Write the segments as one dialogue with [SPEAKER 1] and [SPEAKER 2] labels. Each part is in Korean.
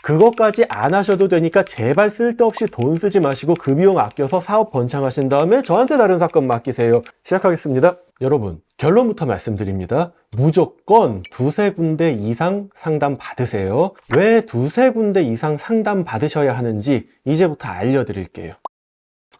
[SPEAKER 1] 그것까지 안 하셔도 되니까 제발 쓸데없이 돈 쓰지 마시고 그 비용 아껴서 사업 번창하신 다음에 저한테 다른 사건 맡기세요. 시작하겠습니다. 여러분, 결론부터 말씀드립니다. 무조건 두세 군데 이상 상담 받으세요. 왜 두세 군데 이상 상담 받으셔야 하는지 이제부터 알려드릴게요.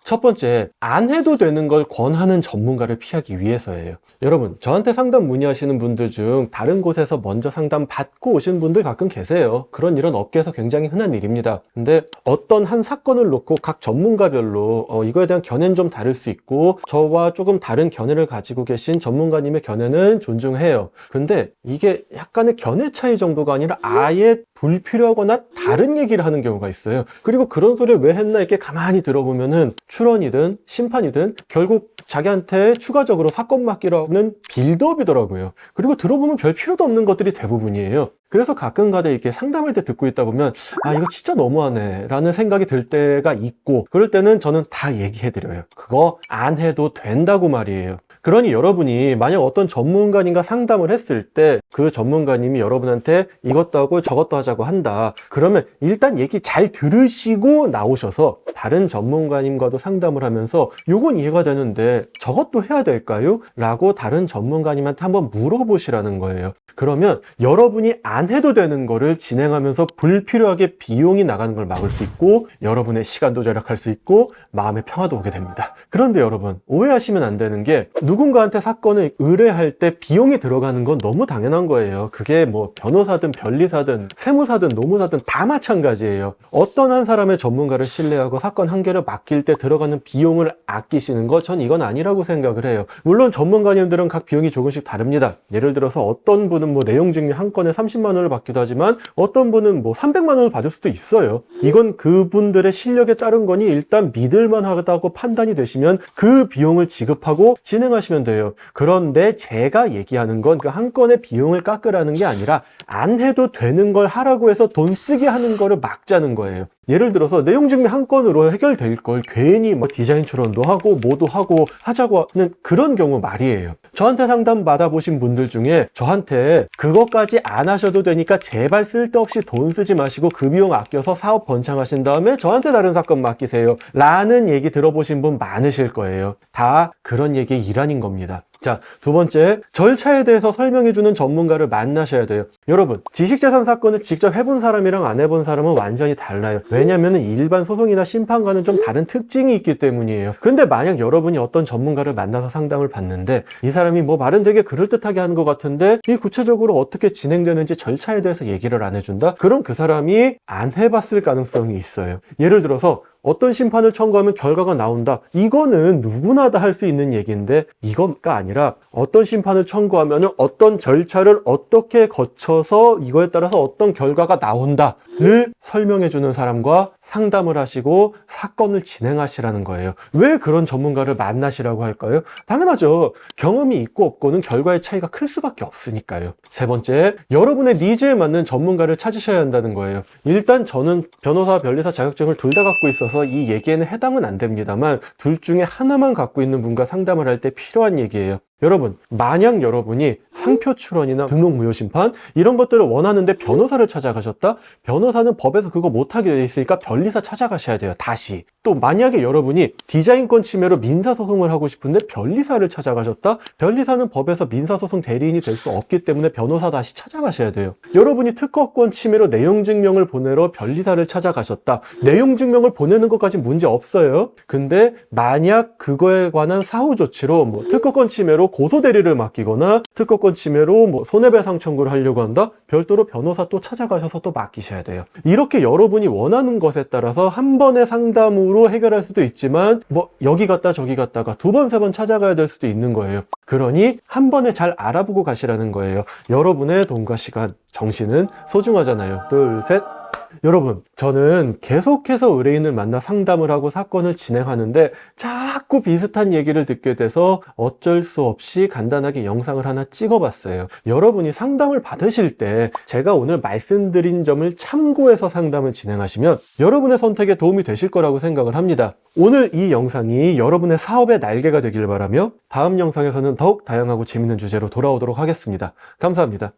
[SPEAKER 1] 첫 번째, 안 해도 되는 걸 권하는 전문가를 피하기 위해서예요. 여러분, 저한테 상담 문의하시는 분들 중 다른 곳에서 먼저 상담 받고 오신 분들 가끔 계세요. 그런 일은 업계에서 굉장히 흔한 일입니다. 근데 어떤 한 사건을 놓고 각 전문가별로 이거에 대한 견해는 좀 다를 수 있고 저와 조금 다른 견해를 가지고 계신 전문가님의 견해는 존중해요. 근데 이게 약간의 견해 차이 정도가 아니라 아예 불필요하거나 다른 얘기를 하는 경우가 있어요. 그리고 그런 소리를 왜 했나 이렇게 가만히 들어보면은 출원이든 심판이든 결국 자기한테 추가적으로 사건 맡기라는 빌드업이더라고요. 그리고 들어보면 별 필요도 없는 것들이 대부분이에요. 그래서 가끔가다 이렇게 상담할 때 듣고 있다 보면 아 이거 진짜 너무하네 라는 생각이 들 때가 있고 그럴 때는 저는 다 얘기해드려요. 그거 안 해도 된다고 말이에요. 그러니 여러분이 만약 어떤 전문가님과 상담을 했을 때 그 전문가님이 여러분한테 이것도 하고 저것도 하자고 한다. 그러면 일단 얘기 잘 들으시고 나오셔서 다른 전문가님과도 상담을 하면서 요건 이해가 되는데 저것도 해야 될까요? 라고 다른 전문가님한테 한번 물어보시라는 거예요. 그러면 여러분이 안 해도 되는 거를 진행하면서 불필요하게 비용이 나가는 걸 막을 수 있고 여러분의 시간도 절약할 수 있고 마음의 평화도 오게 됩니다. 그런데 여러분 오해하시면 안 되는 게 누군가한테 사건을 의뢰할 때 비용이 들어가는 건 너무 당연한 거예요. 그게 뭐 변호사든 변리사든 세무사든 노무사든 다 마찬가지예요. 어떤 한 사람의 전문가를 신뢰하고 사건 한 개를 맡길 때 들어가는 비용을 아끼시는 거 전 이건 아니라고 생각을 해요. 물론 전문가님들은 각 비용이 조금씩 다릅니다. 예를 들어서 어떤 분은 뭐 내용 증명 한 건에 30만 원을 받기도 하지만 어떤 분은 뭐 300만 원을 받을 수도 있어요. 이건 그분들의 실력에 따른 거니 일단 믿을만 하다고 판단이 되시면 그 비용을 지급하고 진행하시면 돼요. 그런데 제가 얘기하는 건 그 한 건의 비용을 깎으라는 게 아니라 안 해도 되는 걸 하라고 해서 돈 쓰게 하는 거를 막자는 거예요. 예를 들어서 내용 증명 한 건으로 해결될 걸 괜히 뭐 디자인 출원도 하고 뭐도 하고 하자고 하는 그런 경우 말이에요. 저한테 상담 받아보신 분들 중에 저한테 그것까지 안 하셔도 되니까 제발 쓸데없이 돈 쓰지 마시고 그 비용 아껴서 사업 번창하신 다음에 저한테 다른 사건 맡기세요 라는 얘기 들어보신 분 많으실 거예요. 다 그런 얘기의 일환인 겁니다. 자, 두 번째, 절차에 대해서 설명해주는 전문가를 만나셔야 돼요. 여러분, 지식재산 사건을 직접 해본 사람이랑 안 해본 사람은 완전히 달라요. 왜냐면 일반 소송이나 심판과는 좀 다른 특징이 있기 때문이에요. 근데 만약 여러분이 어떤 전문가를 만나서 상담을 받는데 이 사람이 뭐 말은 되게 그럴듯하게 하는 것 같은데 이 구체적으로 어떻게 진행되는지 절차에 대해서 얘기를 안 해준다? 그럼 그 사람이 안 해봤을 가능성이 있어요. 예를 들어서 어떤 심판을 청구하면 결과가 나온다. 이거는 누구나 다 할 수 있는 얘기인데 이거가 아니라 어떤 심판을 청구하면 어떤 절차를 어떻게 거쳐서 이거에 따라서 어떤 결과가 나온다를 설명해주는 사람과 상담을 하시고 사건을 진행하시라는 거예요. 왜 그런 전문가를 만나시라고 할까요? 당연하죠. 경험이 있고 없고는 결과의 차이가 클 수밖에 없으니까요. 세 번째, 여러분의 니즈에 맞는 전문가를 찾으셔야 한다는 거예요. 일단 저는 변호사, 변리사 자격증을 둘 다 갖고 있어서 이 얘기에는 해당은 안 됩니다만 둘 중에 하나만 갖고 있는 분과 상담을 할 때 필요한 얘기예요. 여러분, 만약 여러분이 상표 출원이나 등록 무효 심판 이런 것들을 원하는데 변호사를 찾아가셨다? 변호사는 법에서 그거 못하게 돼 있으니까 변리사 찾아가셔야 돼요. 다시. 또 만약에 여러분이 디자인권 침해로 민사소송을 하고 싶은데 변리사를 찾아가셨다? 변리사는 법에서 민사소송 대리인이 될 수 없기 때문에 변호사 다시 찾아가셔야 돼요. 여러분이 특허권 침해로 내용증명을 보내러 변리사를 찾아가셨다. 내용증명을 보내는 것까지 문제 없어요. 근데 만약 그거에 관한 사후 조치로 뭐 특허권 침해로 고소 대리를 맡기거나 특허권 침해로 뭐 손해배상 청구를 하려고 한다? 별도로 변호사 또 찾아가셔서 또 맡기셔야 돼요. 이렇게 여러분이 원하는 것에 따라서 한 번의 상담으로 해결할 수도 있지만 뭐 여기 갔다 저기 갔다가 두 번, 세 번 찾아가야 될 수도 있는 거예요. 그러니 한 번에 잘 알아보고 가시라는 거예요. 여러분의 돈과 시간, 정신은 소중하잖아요. 둘, 셋. 여러분, 저는 계속해서 의뢰인을 만나 상담을 하고 사건을 진행하는데 자꾸 비슷한 얘기를 듣게 돼서 어쩔 수 없이 간단하게 영상을 하나 찍어봤어요. 여러분이 상담을 받으실 때 제가 오늘 말씀드린 점을 참고해서 상담을 진행하시면 여러분의 선택에 도움이 되실 거라고 생각을 합니다. 오늘 이 영상이 여러분의 사업의 날개가 되길 바라며 다음 영상에서는 더욱 다양하고 재밌는 주제로 돌아오도록 하겠습니다. 감사합니다.